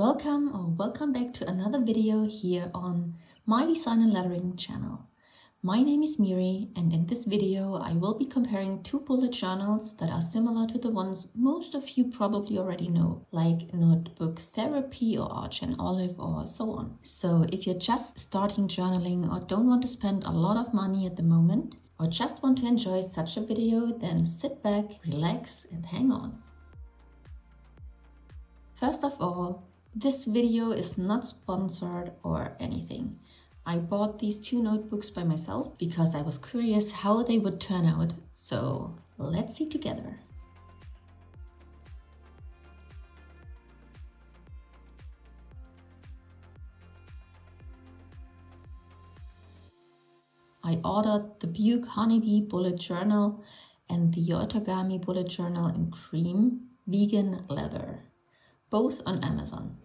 Welcome back to another video here on MY.Design and Lettering channel. My name is Miri, and in this video I will be comparing two bullet journals that are similar to the ones most of you probably already know, like Notebook Therapy or Arch and Olive or so on. So if you're just starting journaling or don't want to spend a lot of money at the moment, or just want to enjoy such a video, then sit back, relax and hang on. First of all, this video is not sponsored or anything. I bought these two notebooks by myself because I was curious how they would turn out. So let's see together. I ordered the Buke Honeybee Bullet Journal and the Ottergami Bullet Journal in cream vegan leather, both on Amazon.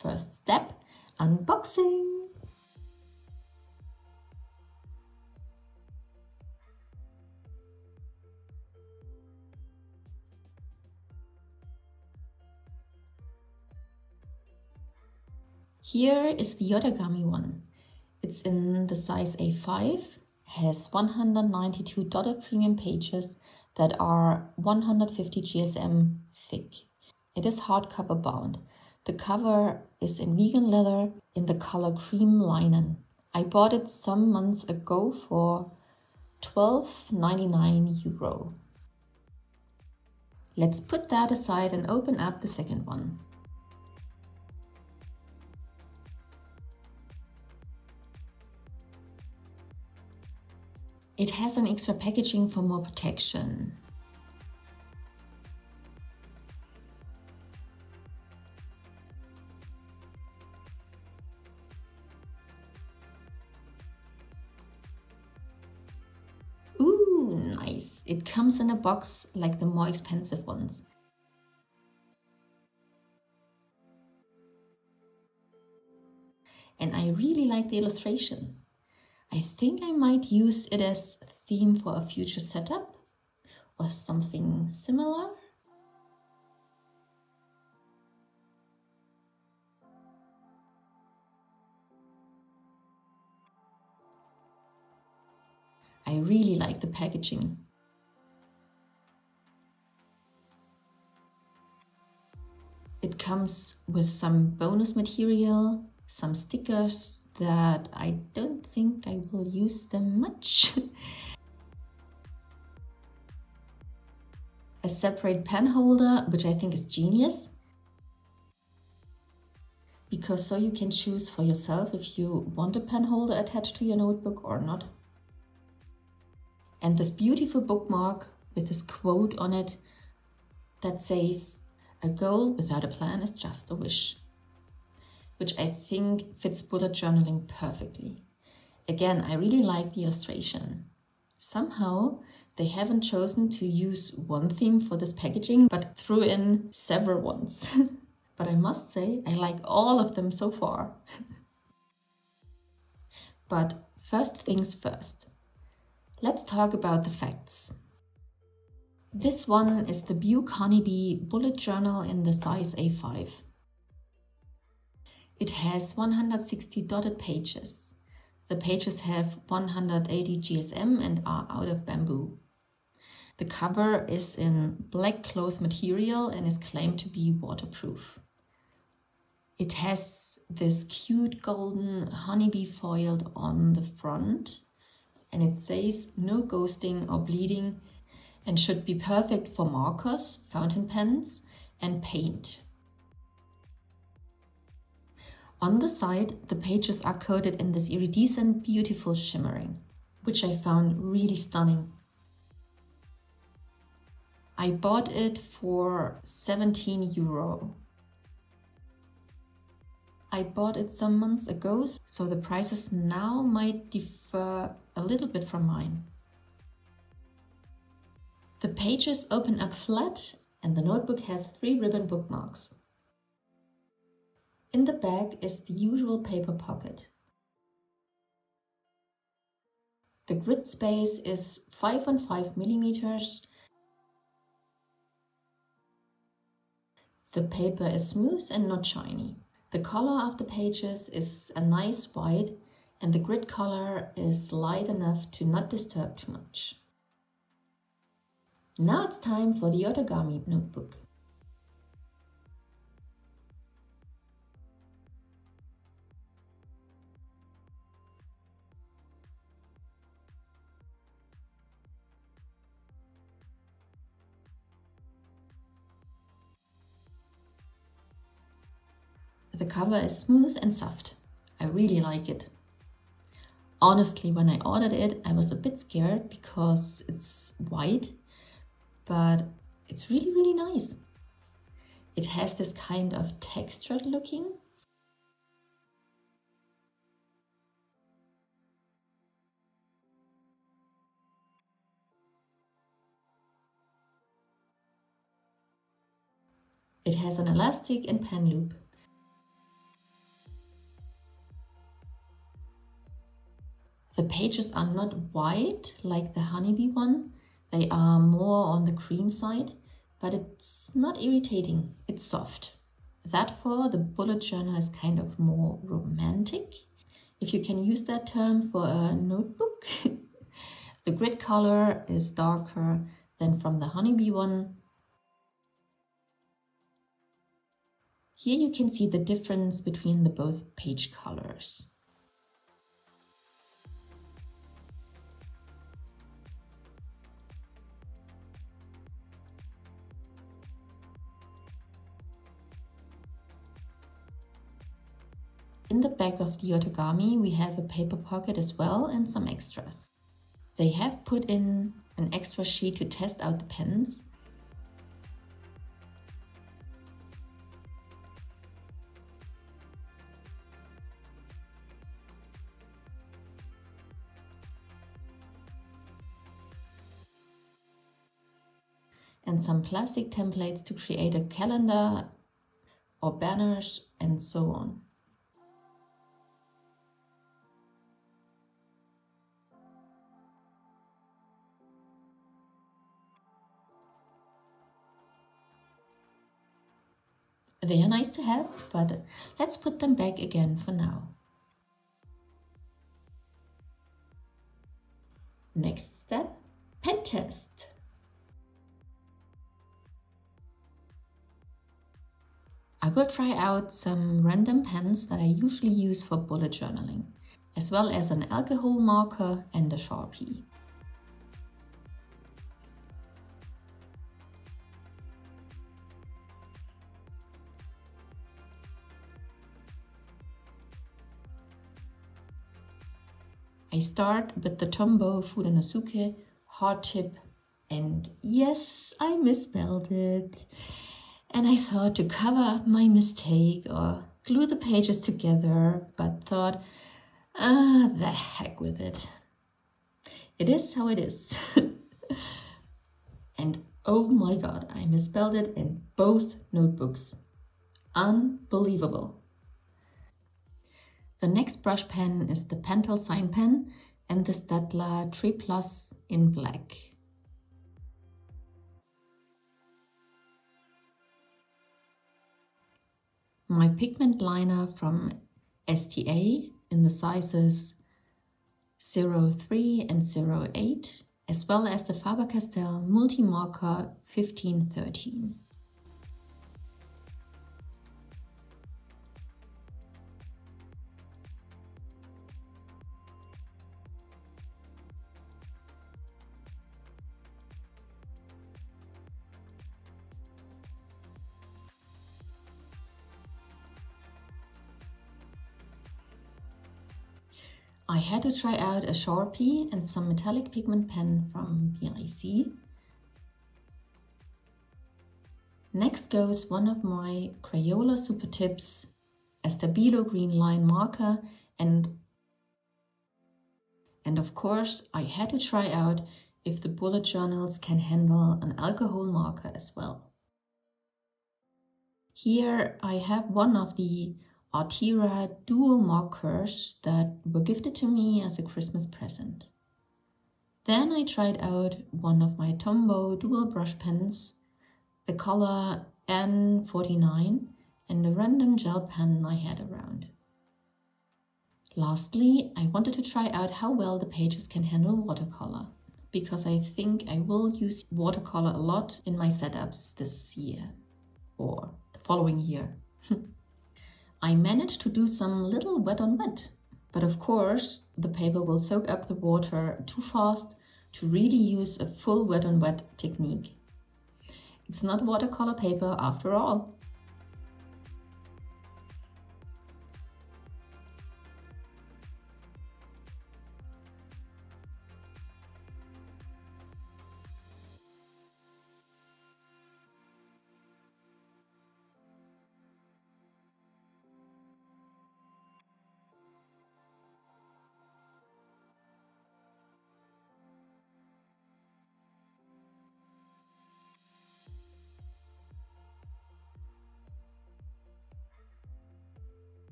First step, unboxing. Here is the Ottergami one. It's in the size A5, has 192 dotted premium pages that are 150 GSM thick. It is hardcover bound. The cover is in vegan leather in the color cream linen. I bought it some months ago for €12.99. Let's put that aside and open up the second one. It has an extra packaging for more protection. Ooh, nice. It comes in a box like the more expensive ones. And I really like the illustration. I think I might use it as a theme for a future setup or something similar. I really like the packaging. It comes with some bonus material, some stickers that I don't think I will use them much. A separate pen holder, which I think is genius, because so you can choose for yourself if you want a pen holder attached to your notebook or not. And this beautiful bookmark with this quote on it that says, "A goal without a plan is just a wish," which I think fits bullet journaling perfectly. Again, I really like the illustration. Somehow they haven't chosen to use one theme for this packaging, but threw in several ones. But I must say, I like all of them so far. But first things first. Let's talk about the facts. This one is the Buke Honeybee Bullet Journal in the size A5. It has 160 dotted pages. The pages have 180 GSM and are out of bamboo. The cover is in black cloth material and is claimed to be waterproof. It has this cute golden honeybee foiled on the front, and it says "no ghosting or bleeding" and should be perfect for markers, fountain pens and paint. On the side, the pages are coated in this iridescent, beautiful shimmering, which I found really stunning. I bought it for €17. I bought it some months ago, so the prices now might differ a little bit from mine. The pages open up flat and the notebook has 3 ribbon bookmarks. In the back is the usual paper pocket. The grid space is 5 on 5 millimeters The paper is smooth and not shiny. The color of the pages is a nice white, and the grid color is light enough to not disturb too much. Now it's time for the Ottergami notebook. The cover is smooth and soft. I really like it. Honestly, when I ordered it, I was a bit scared because it's white, but it's really, really nice. It has this kind of textured looking. It has an elastic and pen loop. The pages are not white like the honeybee one. They are more on the cream side, but it's not irritating. It's soft. That for the bullet journal is kind of more romantic, if you can use that term for a notebook. The grid color is darker than from the honeybee one. Here you can see the difference between the both page colors. In the back of the Ottergami, we have a paper pocket as well and some extras. They have put in an extra sheet to test out the pens. And some plastic templates to create a calendar or banners and so on. They are nice to have, but let's put them back again for now. Next step, pen test. I will try out some random pens that I usually use for bullet journaling, as well as an alcohol marker and a Sharpie. I start with the Tombow Furunosuke hard tip, and yes, I misspelled it. And I thought to cover up my mistake or glue the pages together, but thought, the heck with it. It is how it is. And oh my god, I misspelled it in both notebooks. Unbelievable. The next brush pen is the Pentel Sign Pen and the Staedtler 3 Plus in black. My pigment liner from STA in the sizes 03 and 08, as well as the Faber-Castell Multi-Marker 1513. I had to try out a Sharpie and some metallic pigment pen from BIC. Next goes one of my Crayola Super Tips, a Stabilo green line marker, and of course I had to try out if the bullet journals can handle an alcohol marker as well. Here I have one of the Artira duo markers that were gifted to me as a Christmas present. Then I tried out one of my Tombow dual brush pens. The color N49 and a random gel pen I had around. Lastly, I wanted to try out how well the pages can handle watercolor, because I think I will use watercolor a lot in my setups this year or the following year. I managed to do some little wet on wet, but of course the paper will soak up the water too fast to really use a full wet on wet technique. It's not watercolor paper after all.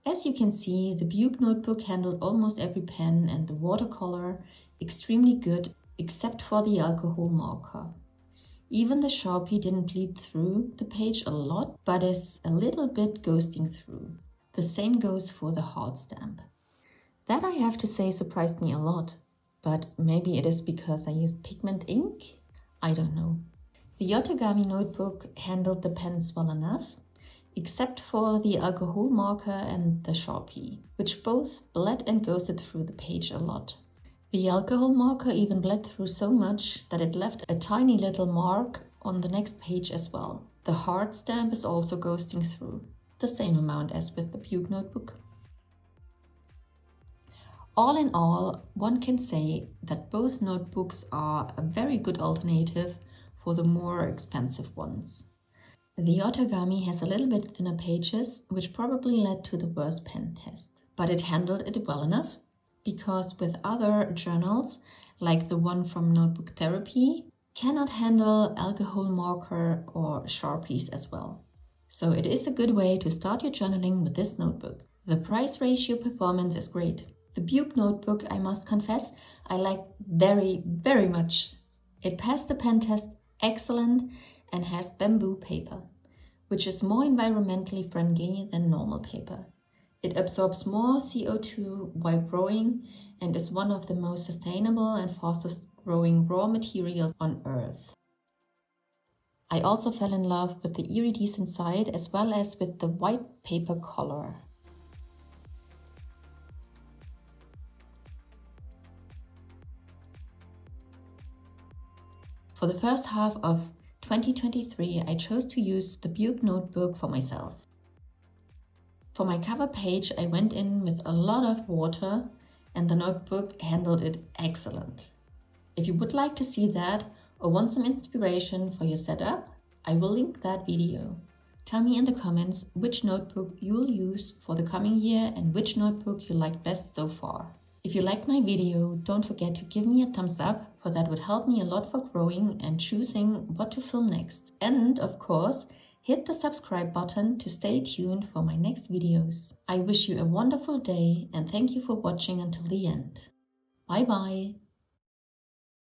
As you can see, the Buke notebook handled almost every pen and the watercolor extremely good, except for the alcohol marker. Even the Sharpie didn't bleed through the page a lot, but is a little bit ghosting through. The same goes for the hard stamp. That, I have to say, surprised me a lot, but maybe it is because I used pigment ink? I don't know. The Ottergami notebook handled the pens well enough, except for the alcohol marker and the Sharpie, which both bled and ghosted through the page a lot. The alcohol marker even bled through so much that it left a tiny little mark on the next page as well. The hard stamp is also ghosting through, the same amount as with the Buke notebook. All in all, one can say that both notebooks are a very good alternative for the more expensive ones. The Ottergami has a little bit thinner pages, which probably led to the worst pen test. But it handled it well enough, because with other journals, like the one from Notebook Therapy, cannot handle alcohol marker or Sharpies as well. So it is a good way to start your journaling with this notebook. The price ratio performance is great. The Buke notebook, I must confess, I like very, very much. It passed the pen test excellent and has bamboo paper, which is more environmentally friendly than normal paper. It absorbs more CO2 while growing and is one of the most sustainable and fastest growing raw materials on Earth. I also fell in love with the iridescent inside as well as with the white paper color. For the first half of 2023, I chose to use the Buke notebook for myself. For my cover page, I went in with a lot of water and the notebook handled it excellent. If you would like to see that or want some inspiration for your setup, I will link that video. Tell me in the comments which notebook you'll use for the coming year and which notebook you liked best so far. If you liked my video, don't forget to give me a thumbs up for for that would help me a lot for growing and choosing what to film next. And of course, hit the subscribe button to stay tuned for my next videos. I wish you a wonderful day and thank you for watching until the end. Bye bye!